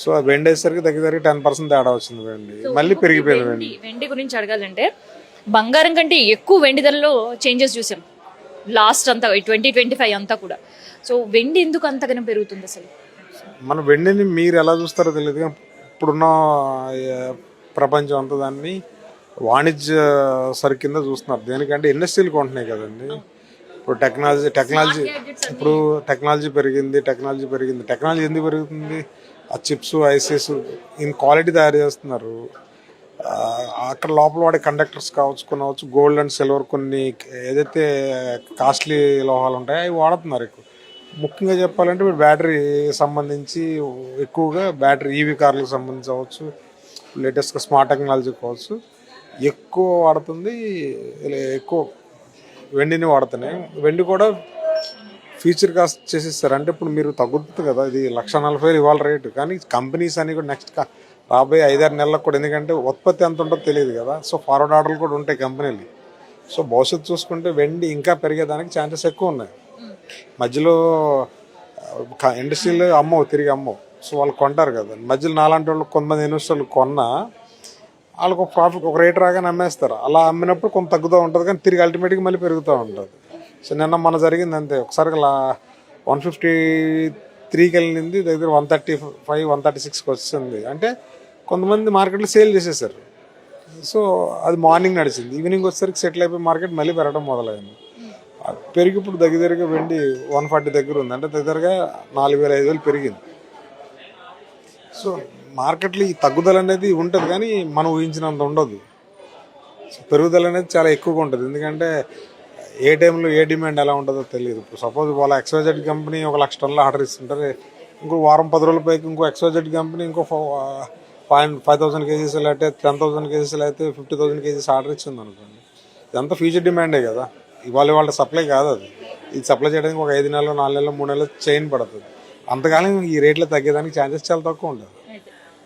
So ఆ వెండి వేసరికి దగ్గర 10% తేడా వచ్చింది వెండి, మళ్ళీ పెరిగిపోయింది వెండి. వెండి గురించి అడగాలంటే బంగారం కంటే ఎక్కువ వెండి ధరలో చేంజెస్ చూసాం లాస్ట్ అంతా 2025 అంతా కూడా. సో వెండి ఎందుకు అంతగానో పెరుగుతుంది అసలు? మన వెండిని మీరు ఎలా చూస్తారో తెలియదు కానీ ఇప్పుడున్న ఆ, ప్రపంచం అంతా దాన్ని వాణిజ్య సరుకు కింద చూస్తున్నారు. దేనికంటే ఇండస్ట్రీలు కొంటున్నాయి కదండి. ఇప్పుడు ఇప్పుడు టెక్నాలజీ పెరిగింది. టెక్నాలజీ ఎందుకు పెరుగుతుంది? ఆ చిప్స్, ఐసీస్ ఇన్ క్వాలిటీ తయారు చేస్తున్నారు. ఆ, అక్కడ లోపల వాడే కండక్టర్స్ కావచ్చు, గోల్డ్ అండ్ సిల్వర్ కొన్ని ఏదైతే కాస్ట్లీ లోహాలు ఉంటాయో అవి వాడుతున్నారు ఎక్కువ. ముఖ్యంగా చెప్పాలంటే ఇప్పుడు బ్యాటరీ సంబంధించి ఎక్కువగా బ్యాటరీ ఈవీ కార్లకు సంబంధించి అవ్వచ్చు, లేటెస్ట్గా స్మార్ట్ టెక్నాలజీ కావచ్చు, ఎక్కువ వాడుతుంది. ఎక్కువ వెండిని వాడుతున్నాయి. వెండి కూడా ఫ్యూచర్ కాస్ట్ చేసేస్తారు. అంటే ఇప్పుడు మీరు తగ్గుతుంది కదా, ఇది 1,40,000 ఇవాళ రేటు, కానీ కంపెనీస్ అని కూడా నెక్స్ట్ రాబోయే 5-6 నెలలకు కూడా, ఎందుకంటే ఉత్పత్తి ఎంత ఉంటుందో తెలియదు కదా. సో ఫార్వర్డ్ ఆర్డర్లు కూడా ఉంటాయి కంపెనీలు. సో భవిష్యత్తు చూసుకుంటే వెండి ఇంకా పెరిగేదానికి ఛాన్సెస్ ఎక్కువ ఉన్నాయి. మధ్యలో ఇండస్ట్రీలో తిరిగి అమ్మవు. సో వాళ్ళు కొంటారు కదా. మధ్యలో నాలాంటి వాళ్ళు కొంతమంది ఇన్వెస్టర్లు కొన్నా వాళ్ళకు ఒక ప్రాఫిట్, ఒక రేట్ రాగానే అమ్మేస్తారు. అలా అమ్మినప్పుడు కొంత తగ్గుతూ ఉంటుంది, కానీ తిరిగి అల్టిమేట్గా మళ్ళీ పెరుగుతూ ఉంటుంది. సో నిన్న మన జరిగింది అంతే. ఒకసారి 153కి వెళ్ళింది, దగ్గర 135, 136కి వచ్చింది. అంటే కొంతమంది మార్కెట్లో సేల్ చేసేసారు. సో అది మార్నింగ్ నడిచింది, ఈవినింగ్ వచ్చేసరికి సెటిల్ అయిపోయి మార్కెట్ మళ్ళీ పెరగడం మొదలైంది. పెరిగి ఇప్పుడు దగ్గరగా వెండి 140 దగ్గర ఉంది. అంటే దగ్గరగా 4,000-5,000 పెరిగింది. సో మార్కెట్లో ఈ తగ్గుదల అనేది ఉంటుంది, కానీ మనం ఊహించినంత ఉండదు. సో పెరుగుదల అనేది చాలా ఎక్కువగా ఉంటుంది, ఎందుకంటే ఏ టైంలో ఏ డిమాండ్ ఎలా ఉంటుందో తెలియదు. ఇప్పుడు సపోజ్ వాళ్ళ XYZ కంపెనీ 1,00,000 టన్నుల ఆర్డర్ ఇస్తుంటారు, ఇంకో వారం 10 రోజుల పైకి ఇంకో XYZ కంపెనీ ఇంకో 5,000 కేజీస్ లేకపోతే 10,000 కేజీస్ లేకపోతే 50,000 కేజీస్ ఆర్డర్ ఇచ్చింది అనుకోండి. ఇదంతా ఫ్యూచర్ డిమాండే కదా, వాళ్ళ సప్లై కాదు అది. ఇది సప్లై చేయడానికి ఒక 5 నెలలు, 4 నెలలు, 3 నెలలు చైన్ పడుతుంది. అంతకాలం ఈ రేట్లో తగ్గేదానికి ఛాన్సెస్ చాలా తక్కువ ఉంటుంది.